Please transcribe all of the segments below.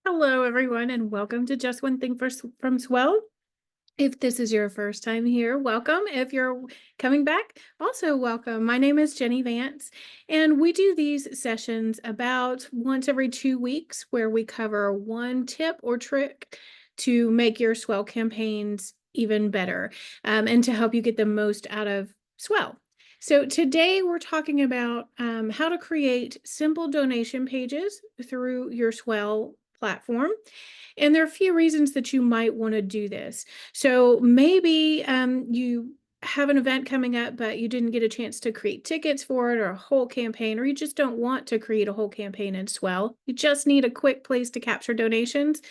Hello, everyone, and welcome to Just One Thing from Swell. If this is your first time here, welcome. If you're coming back, also welcome. My name is Jenny Vance, and we do these sessions about once every 2 weeks where we cover one tip or trick to make your Swell campaigns even better and to help you get the most out of Swell. So today we're talking about how to create simple donation pages through your Swell platform. And there are a few reasons that you might want to do this. So maybe you have an event coming up, but you didn't get a chance to create tickets for it or a whole campaign, or you just don't want to create a whole campaign in Swell. You just need a quick place to capture donations.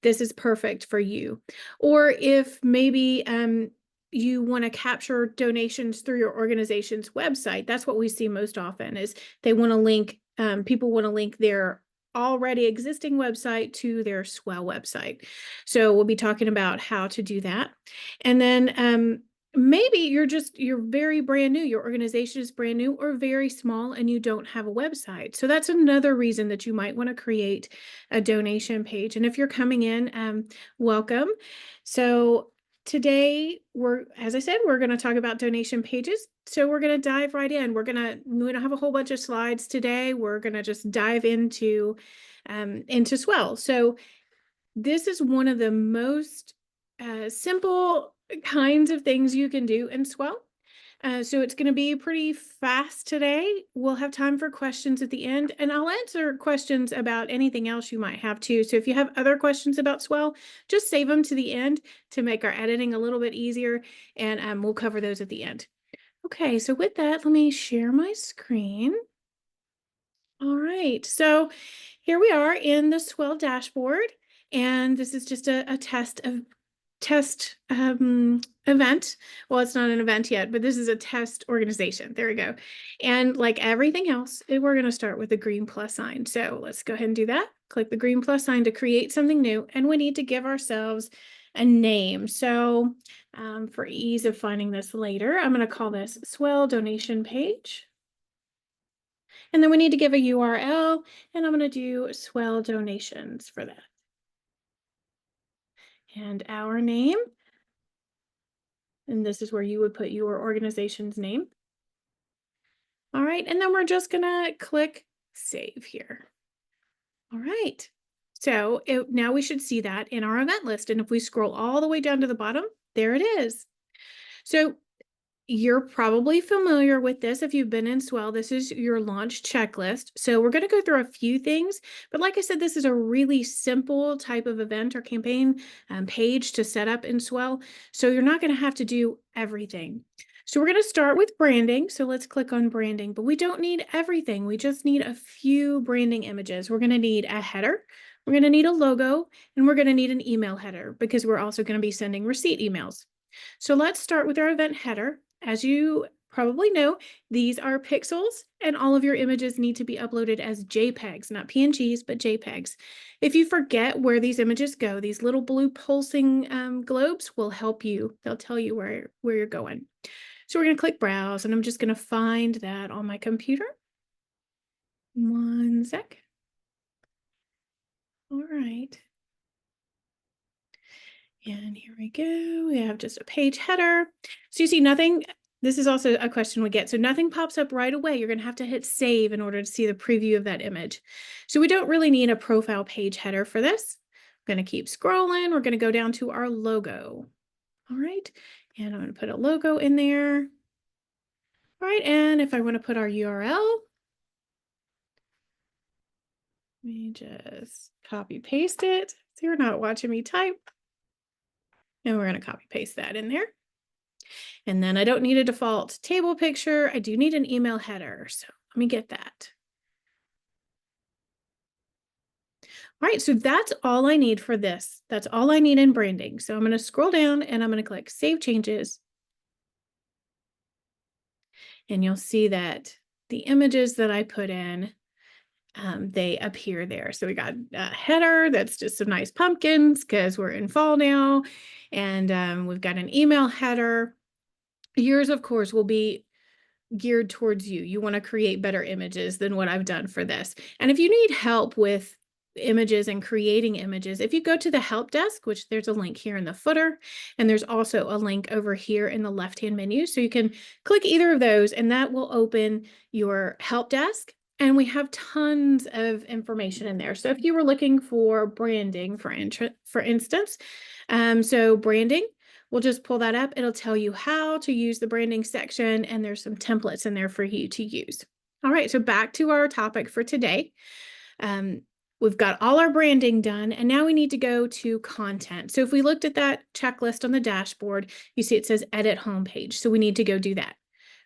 This is perfect for you. Or if maybe you want to capture donations through your organization's website, that's what we see most often is they want to link, people want to link their already existing website to their Swell website. So we'll be talking about how to do that. And then maybe you're very brand new, your organization is brand new or very small and you don't have a website. So that's another reason that you might want to create a donation page. And if you're coming in, welcome. So today as I said, we're going to talk about donation pages. So we're going to dive right in. We don't have a whole bunch of slides today. We're going to just dive into Swell. So this is one of the most simple kinds of things you can do in Swell. So it's going to be pretty fast today. We'll have time for questions at the end, and I'll answer questions about anything else you might have too. So if you have other questions about Swell, just save them to the end to make our editing a little bit easier, and we'll cover those at the end. Okay, so with that, let me share my screen. All right, so here we are in the Swell dashboard, and this is just a test event. Well, it's not an event yet, but this is a test organization. There we go. And like everything else, we're going to start with the green plus sign. So let's go ahead and do that. Click the green plus sign to create something new, and we need to give ourselves a name. So for ease of finding this later, I'm going to call this Swell donation page. And then we need to give a URL, and I'm going to do Swell donations for that. And our name. And this is where you would put your organization's name. All right, and then we're just gonna click save here. All right, so now we should see that in our event list. And if we scroll all the way down to the bottom, there it is. So you're probably familiar with this if you've been in Swell. This is your launch checklist. So we're going to go through a few things, but like I said, this is a really simple type of event or campaign page to set up in Swell. So you're not going to have to do everything. So we're going to start with branding. So let's click on branding, but we don't need everything. We just need a few branding images. We're going to need a header. We're going to need a logo, and we're going to need an email header because we're also going to be sending receipt emails. So let's start with our event header. As you probably know, these are pixels, and all of your images need to be uploaded as JPEGs, not PNGs, but JPEGs. If you forget where these images go, these little blue pulsing globes will help you. They'll tell you where you're going. So we're going to click Browse, and I'm just going to find that on my computer. One sec. All right. And here we go. We have just a page header. So you see nothing. This is also a question we get. So nothing pops up right away. You're going to have to hit save in order to see the preview of that image. So we don't really need a profile page header for this. I'm going to keep scrolling. We're going to go down to our logo. All right. And I'm going to put a logo in there. All right. And if I want to put our URL, let me just copy paste it. So you're not watching me type. And we're going to copy paste that in there. And then I don't need a default table picture. I do need an email header. So let me get that. All right, so that's all I need for this. That's all I need in branding. So I'm going to scroll down and I'm going to click Save Changes. And you'll see that the images that I put in, they appear there. So we got a header that's just some nice pumpkins because we're in fall now. And we've got an email header. Yours, of course, will be geared towards you. You want to create better images than what I've done for this. And if you need help with images and creating images, if you go to the help desk, which there's a link here in the footer, and there's also a link over here in the left-hand menu. So you can click either of those and that will open your help desk. And we have tons of information in there. So if you were looking for branding, for instance, so branding, we'll just pull that up. It'll tell you how to use the branding section, and there's some templates in there for you to use. All right, so back to our topic for today. We've got all our branding done, and now we need to go to content. So if we looked at that checklist on the dashboard, you see it says edit homepage. So we need to go do that.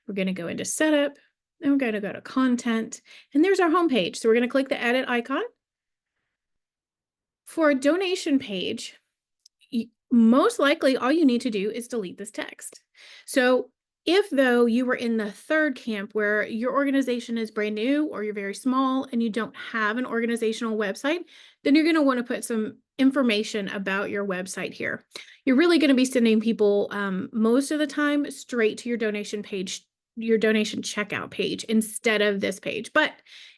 We're going to go into setup, and we're going to go to content, and there's our homepage. So we're going to click the edit icon. For a donation page, most likely all you need to do is delete this text. So if though you were in the third camp where your organization is brand new or you're very small and you don't have an organizational website, then you're going to want to put some information about your website here. You're really going to be sending people most of the time straight to your donation page, your donation checkout page instead of this page. But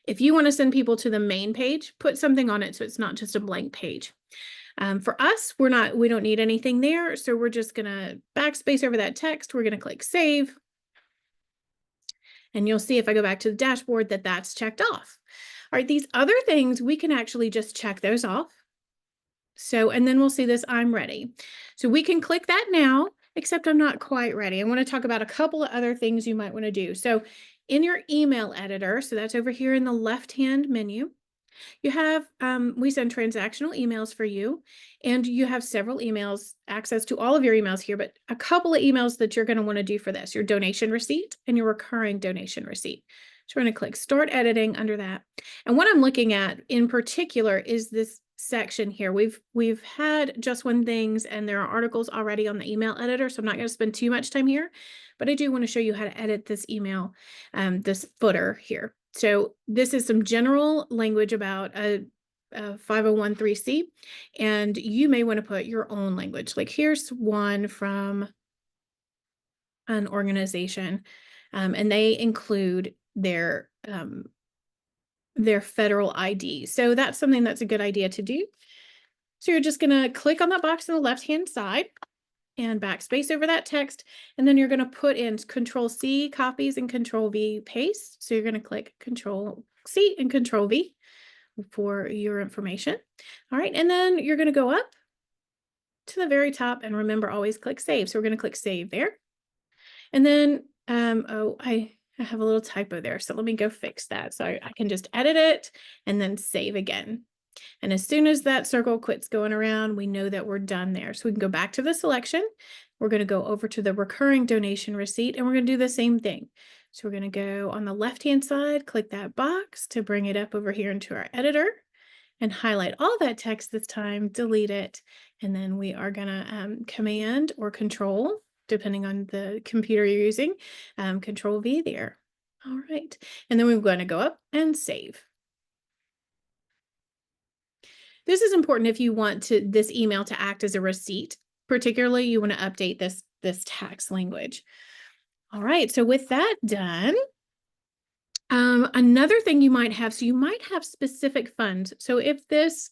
if you want to send people to the main page, put something on it so it's not just a blank page. For us, we don't need anything there. So we're just going to backspace over that text. We're going to click save. And you'll see if I go back to the dashboard that that's checked off. All right, these other things, we can actually just check those off. So, and then we'll see this, I'm ready. So we can click that now, except I'm not quite ready. I want to talk about a couple of other things you might want to do. So in your email editor, so that's over here in the left-hand menu, you have, we send transactional emails for you, and you have several emails, access to all of your emails here, but a couple of emails that you're going to want to do for this, your donation receipt and your recurring donation receipt. So we're going to click start editing under that. And what I'm looking at in particular is this section here. We've had Just When Things, and there are articles already on the email editor, so I'm not going to spend too much time here, but I do want to show you how to edit this email, this footer here. So this is some general language about a 501(c), and you may want to put your own language. Like here's one from an organization, and they include their federal ID. So that's something that's a good idea to do. So you're just going to click on that box on the left-hand side and backspace over that text. And then you're going to put in Control-C copies and Control-V paste. So you're going to click Control-C and Control-V for your information. All right. And then you're going to go up to the very top, and remember, always click save. So we're going to click save there. And then, I have a little typo there. So let me go fix that. So I can just edit it and then save again. And as soon as that circle quits going around, we know that we're done there. So we can go back to the selection. We're going to go over to the recurring donation receipt, and we're going to do the same thing. So we're going to go on the left-hand side, click that box to bring it up over here into our editor and highlight all that text this time, delete it. And then we are going to Command or Control, depending on the computer you're using, Control-V there. All right. And then we're going to go up and save. This is important if you want this email to act as a receipt. Particularly, you want to update this tax language. All right, so with that done, another thing you might have, so you might have specific funds. So if this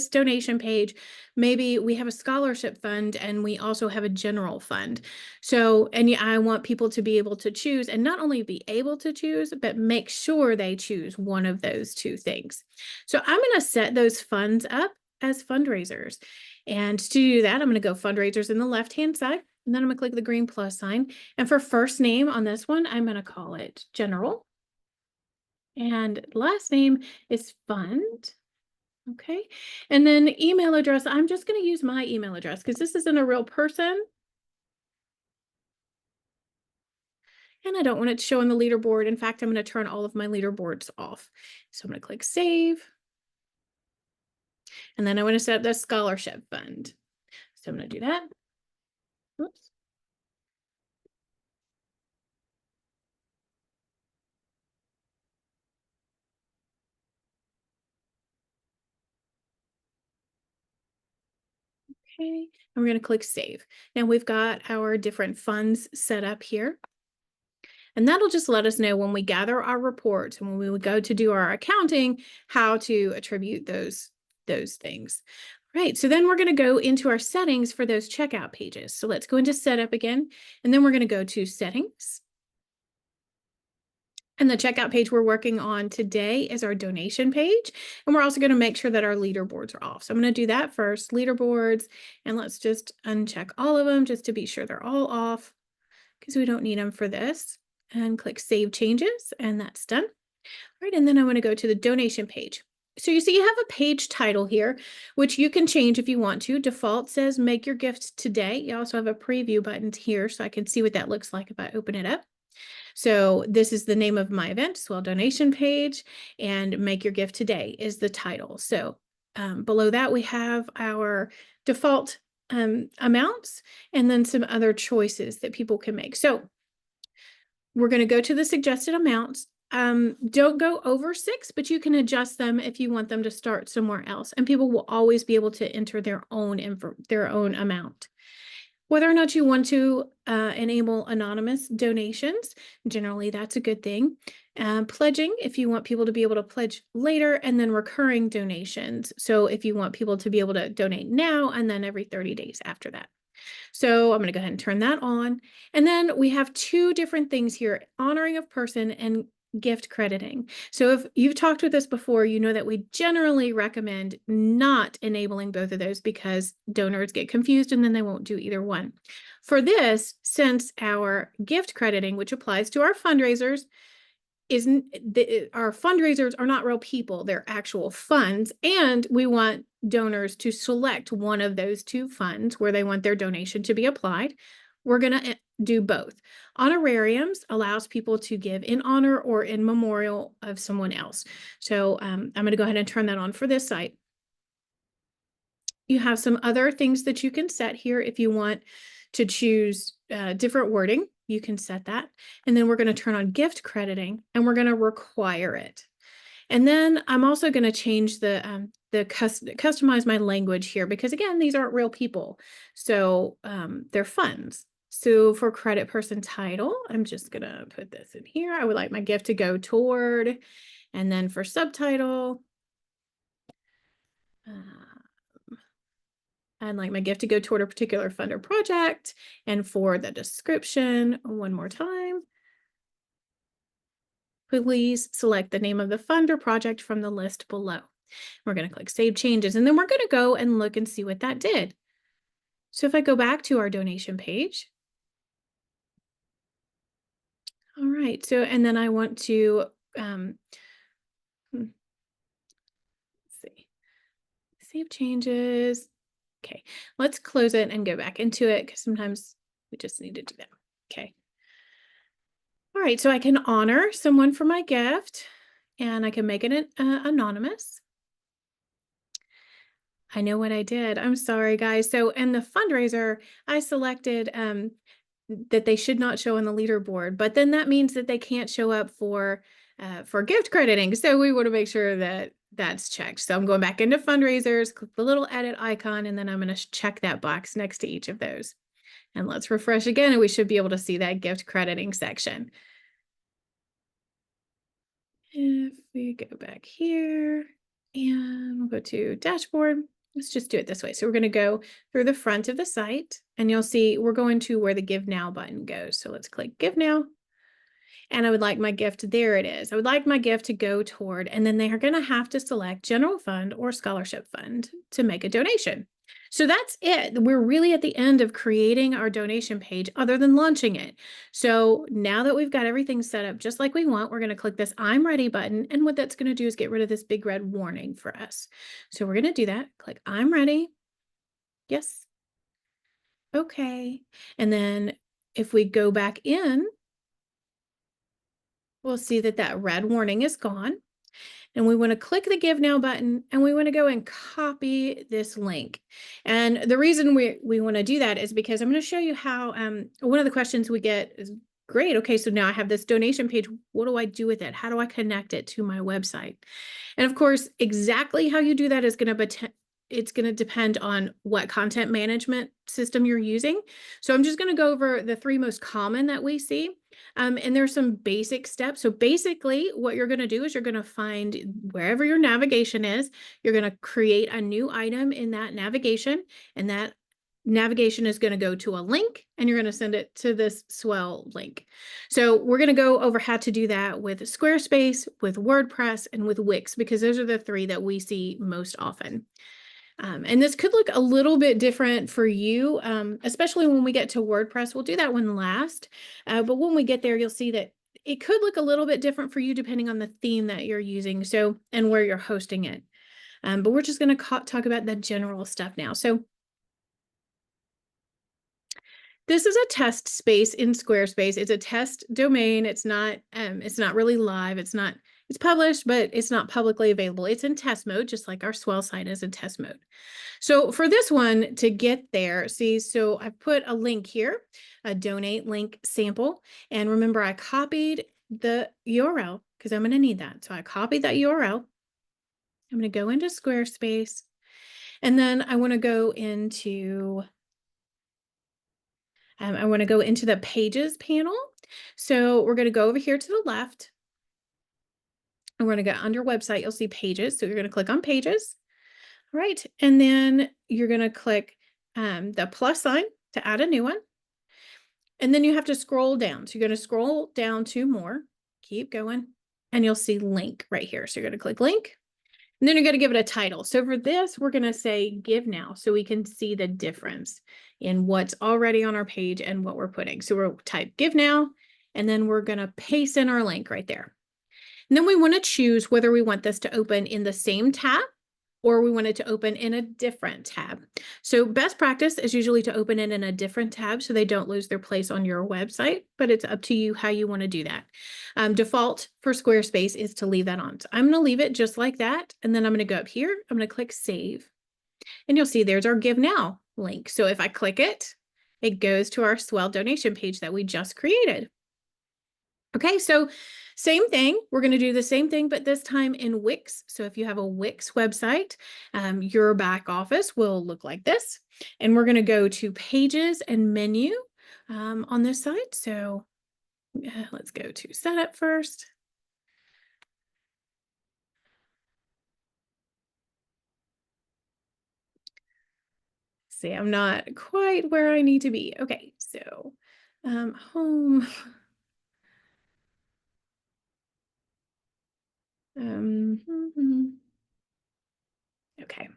donation page, maybe we have a scholarship fund and we also have a general fund. So, and I want people to be able to choose, and not only be able to choose, but make sure they choose one of those two things. So I'm going to set those funds up as fundraisers. And to do that, I'm going to go fundraisers in the left-hand side, and then I'm going to click the green plus sign. And for first name on this one, I'm going to call it general. And last name is fund. Okay. And then email address, I'm just going to use my email address because this isn't a real person. And I don't want it to show on the leaderboard. In fact, I'm going to turn all of my leaderboards off. So I'm going to click save. And then I want to set up the scholarship fund. So I'm going to do that. Oops. Okay, and we're going to click save. Now we've got our different funds set up here. And that'll just let us know when we gather our reports and when we would go to do our accounting, how to attribute those those things. Right. So then we're going to go into our settings for those checkout pages. So let's go into setup again, and then we're going to go to settings. And the checkout page we're working on today is our donation page. And we're also going to make sure that our leaderboards are off. So I'm going to do that first, leaderboards, and let's just uncheck all of them just to be sure they're all off because we don't need them for this. And click Save Changes, and that's done. All right, and then I want to go to the donation page. So you see you have a page title here, which you can change if you want to. Default says make your gift today. You also have a preview button here so I can see what that looks like if I open it up. So this is the name of my event, Swell donation page, and make your gift today is the title. So below that we have our default amounts and then some other choices that people can make. So we're going to go to the suggested amounts. Don't go over 6, but you can adjust them if you want them to start somewhere else. And people will always be able to enter their own amount. Whether or not you want to enable anonymous donations, generally that's a good thing. Pledging, if you want people to be able to pledge later, and then recurring donations. So if you want people to be able to donate now and then every 30 days after that. So I'm going to go ahead and turn that on. And then we have 2 different things here, honoring of person and gift crediting. So if you've talked with us before, you know that we generally recommend not enabling both of those because donors get confused and then they won't do either one. For this, since our gift crediting, which applies to our fundraisers, our fundraisers are not real people, they're actual funds, and we want donors to select one of those 2 funds where they want their donation to be applied. We're going to do both. Honorariums allows people to give in honor or in memorial of someone else. So I'm going to go ahead and turn that on for this site. You have some other things that you can set here if you want to choose different wording. You can set that. And then we're going to turn on gift crediting and we're going to require it. And then I'm also going to change customize my language here because again, these aren't real people. So they're funds. So for credit person title, I'm just going to put this in here. I would like my gift to go toward, and then for subtitle, I'd like my gift to go toward a particular fund or project. And for the description, one more time, please select the name of the fund or project from the list below. We're going to click Save Changes, and then we're going to go and look and see what that did. So if I go back to our donation page, all right, so, and then I want to, let's see, Save Changes. Okay, let's close it and go back into it because sometimes we just need to do that. Okay. All right, so I can honor someone for my gift and I can make it anonymous. I know what I did. I'm sorry, guys. So in the fundraiser, I selected that they should not show on the leaderboard, but then that means that they can't show up for gift crediting. So we want to make sure that that's checked. So I'm going back into fundraisers, click the little edit icon, and then I'm going to check that box next to each of those. And let's refresh again, and we should be able to see that gift crediting section. If we go back here and we'll go to dashboard, let's just do it this way. So we're going to go through the front of the site and you'll see we're going to where the Give Now button goes. So let's click Give Now. And I would like my gift, there it is. I would like my gift to go toward, and then they are going to have to select general fund or scholarship fund to make a donation. So that's it. We're really at the end of creating our donation page other than launching it. So now that we've got everything set up just like we want, we're going to click this I'm ready button. And what that's going to do is get rid of this big red warning for us. So we're going to do that. Click I'm ready. Yes. Okay. And then if we go back in, we'll see that that red warning is gone. And we want to click the Give Now button and we want to go and copy this link. And the reason we want to do that is because I'm going to show you how one of the questions we get is, great, okay, so now I have this donation page. What do I do with it? How do I connect it to my website? And of course, exactly how you do that is going to it's going to depend on what content management system you're using. So I'm just going to go over the 3 most common that we see. And there's some basic steps. So basically what you're going to do is you're going to find wherever your navigation is, you're going to create a new item in that navigation, and that navigation is going to go to a link, and you're going to send it to this Swell link. So we're going to go over how to do that with Squarespace, with WordPress, and with Wix, because those are the 3 that we see most often. And this could look a little bit different for you, especially when we get to WordPress. We'll do that one last. But when we get there, you'll see that it could look a little bit different for you depending on the theme that you're using, so, and where you're hosting it. But we're just going to talk about the general stuff now. So this is a test space in Squarespace. It's a test domain. It's not really live. It's published, but it's not publicly available. It's in test mode, just like our Swell site is in test mode. So for this one, to get there, see, so I've put a link here, a donate link sample. And remember, I copied the URL because I'm going to need that. So I copied that URL. I'm going to go into Squarespace, and then I want to go into the pages panel. So we're going to go over here to the left. And we're going to go under website. You'll see pages. So you're going to click on pages. All right. And then you're going to click the plus sign to add a new one. And then you have to scroll down. So you're going to scroll down to more, keep going, and you'll see link right here. So you're going to click link. And then you're going to give it a title. So for this, we're going to say give now, so we can see the difference in what's already on our page and what we're putting. So we'll type give now, and then we're going to paste in our link right there. And then we want to choose whether we want this to open in the same tab or we want it to open in a different tab. So best practice is usually to open it in a different tab so they don't lose their place on your website, but it's up to you how you want to do that. Default for Squarespace is to leave that on. So I'm going to leave it just like that. And then I'm going to go up here. I'm going to click save. And you'll see there's our Give Now link. So if I click it, it goes to our Swell donation page that we just created. Okay, so same thing. We're going to do the same thing, but this time in Wix. So if you have a Wix website, your back office will look like this. And we're going to go to Pages and Menu on this side. So let's go to Setup first. See, I'm not quite where I need to be. Okay, so home. Okay.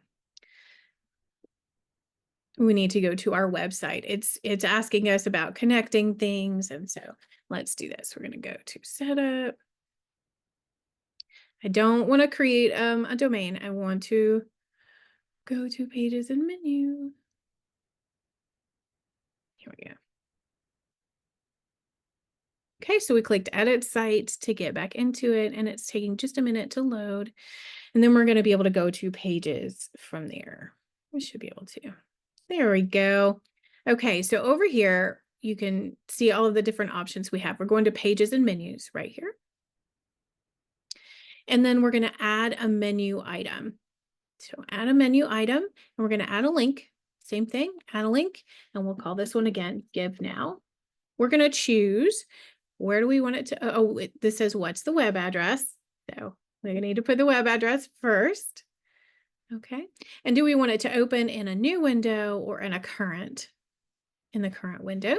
We need to go to our website. It's asking us about connecting things. And so let's do this. We're going to go to setup. I don't want to create a domain. I want to go to pages and menu. Here we go. Okay, so we clicked edit site to get back into it, and it's taking just a minute to load. And then we're going to be able to go to pages from there. We should be able to. There we go. Okay, so over here, you can see all of the different options we have. We're going to pages and menus right here. And then we're going to add a menu item. So add a menu item, and we're going to add a link. Same thing, add a link, and we'll call this one again, Give Now. We're going to choose, where do we want it to, oh, this says, what's the web address? So we're going to need to put the web address first. Okay. And do we want it to open in a new window or in the current window?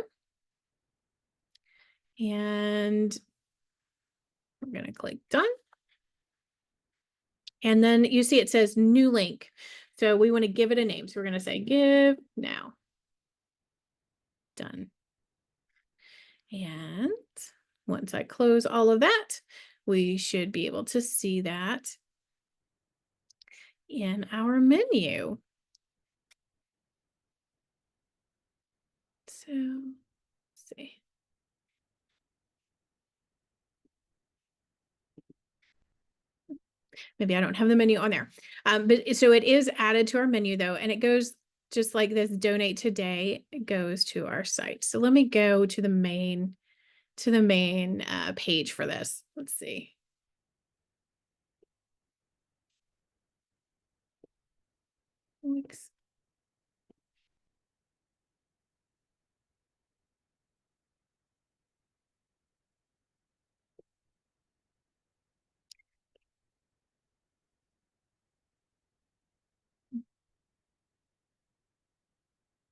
And we're going to click done. And then you see it says new link. So we want to give it a name. So we're going to say give now. Done. And once I close all of that, we should be able to see that in our menu. So let's see. Maybe I don't have the menu on there. But so it is added to our menu though, and it goes just like this donate today, it goes to our site. So let me go to the main page for this. Let's see. Wix.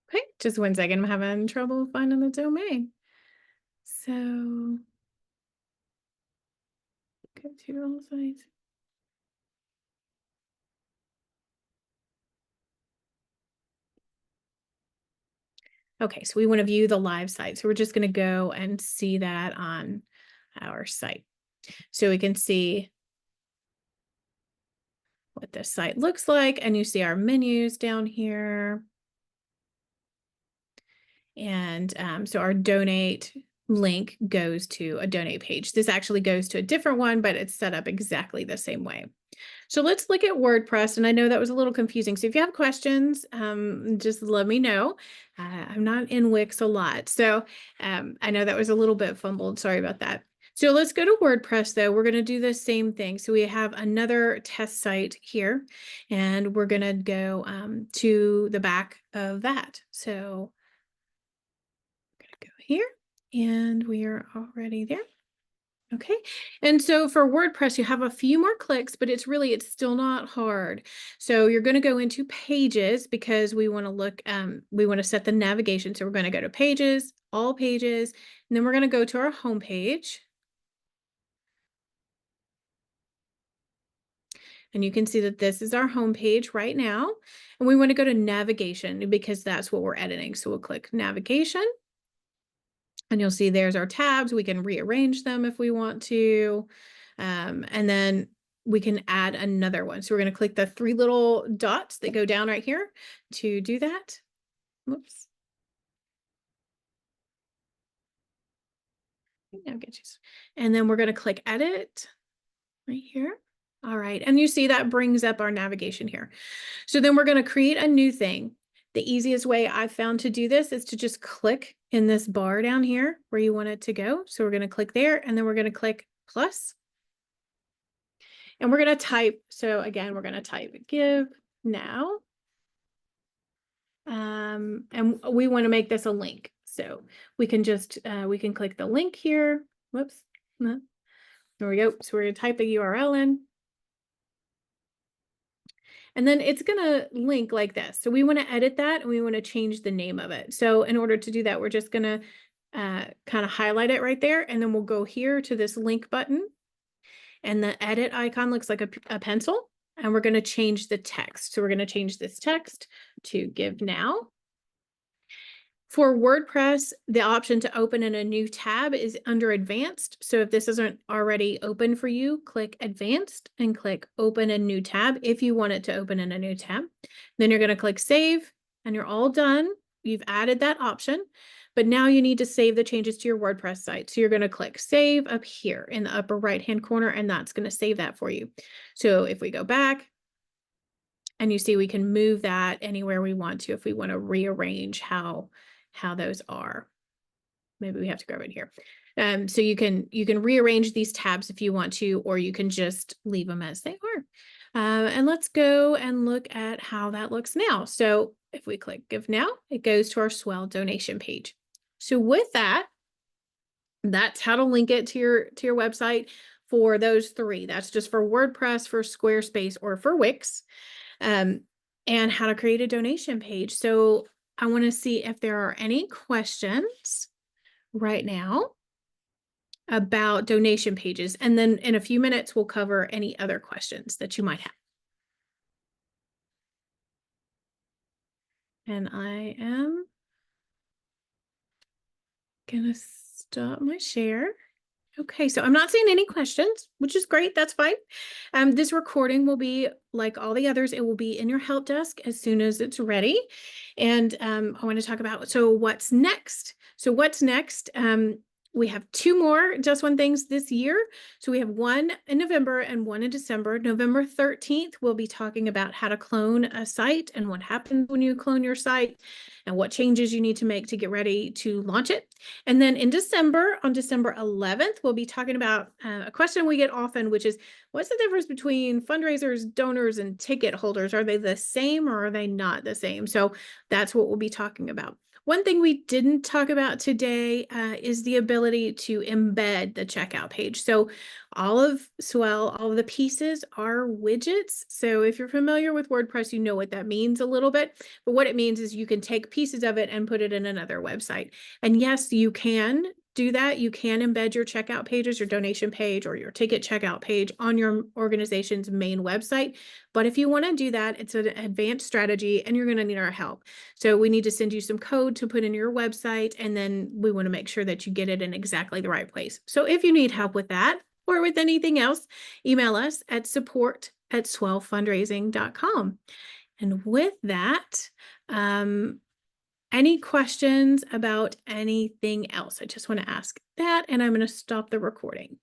Okay, just 1 second. I'm having trouble finding the domain. So go to all sites. Okay, so we want to view the live site. So we're just going to go and see that on our site. So we can see what the site looks like, and you see our menus down here. And so our donate link goes to a donate page. This actually goes to a different one, but it's set up exactly the same way. So let's look at WordPress. And I know that was a little confusing. So if you have questions, just let me know. I'm not in Wix a lot. So I know that was a little bit fumbled. Sorry about that. So let's go to WordPress though. We're going to do the same thing. So we have another test site here, and we're going to go to the back of that. So I'm going to go here, and we are already there. Okay, and so for WordPress, you have a few more clicks, but it's still not hard. So you're going to go into pages because we want to look, we want to set the navigation. So we're going to go to pages, all pages, and then we're going to go to our home page. And you can see that this is our home page right now. And we want to go to navigation because that's what we're editing. So we'll click navigation. And you'll see there's our tabs. We can rearrange them if we want to. And then we can add another one. So we're going to click the 3 little dots that go down right here to do that. Whoops. And then we're going to click edit right here. All right. And you see that brings up our navigation here. So then we're going to create a new thing. The easiest way I've found to do this is to just click in this bar down here where you want it to go. So we're going to click there, and then we're going to click plus. And we're going to type, so again, we're going to type give now. And we want to make this a link. So we can just, we can click the link here. Whoops. There we go. So we're going to type the URL in. And then it's going to link like this. So we want to edit that, and we want to change the name of it. So in order to do that, we're just going to kind of highlight it right there. And then we'll go here to this link button. And the edit icon looks like a pencil. And we're going to change the text. So we're going to change this text to give now. For WordPress, the option to open in a new tab is under advanced. So if this isn't already open for you, click advanced and click open a new tab if you want it to open in a new tab. Then you're going to click save, and you're all done. You've added that option, but now you need to save the changes to your WordPress site. So you're going to click save up here in the upper right-hand corner, and that's going to save that for you. So if we go back, and you see we can move that anywhere we want to if we want to rearrange how those are. Maybe we have to go right here. So you can rearrange these tabs if you want to, or you can just leave them as they are. And let's go and look at how that looks now. So if we click give now, it goes to our Swell donation page. So with that, that's how to link it to your website for those 3. That's just for WordPress, for Squarespace, or for Wix. And how to create a donation page. So I want to see if there are any questions right now about donation pages. And then in a few minutes, we'll cover any other questions that you might have. And I am going to stop my share. Okay, so I'm not seeing any questions, which is great. That's fine. This recording will be like all the others. It will be in your help desk as soon as it's ready. And I want to talk about, so what's next? So what's next? We have two more Just One Things this year. So we have one in November and one in December. November 13th, we'll be talking about how to clone a site and what happens when you clone your site and what changes you need to make to get ready to launch it. And then in December, on December 11th, we'll be talking about a question we get often, which is, what's the difference between fundraisers, donors, and ticket holders? Are they the same or are they not the same? So that's what we'll be talking about. One thing we didn't talk about today is the ability to embed the checkout page. So all of Swell, all of the pieces are widgets. So if you're familiar with WordPress, you know what that means a little bit. But what it means is you can take pieces of it and put it in another website. And yes, you can do that. You can embed your checkout pages, your donation page, or your ticket checkout page on your organization's main website. But if you want to do that, it's an advanced strategy and you're going to need our help. So we need to send you some code to put in your website, and then we want to make sure that you get it in exactly the right place. So if you need help with that or with anything else, email us at support@swellfundraising.com. And with that, any questions about anything else? I just want to ask that, and I'm going to stop the recording.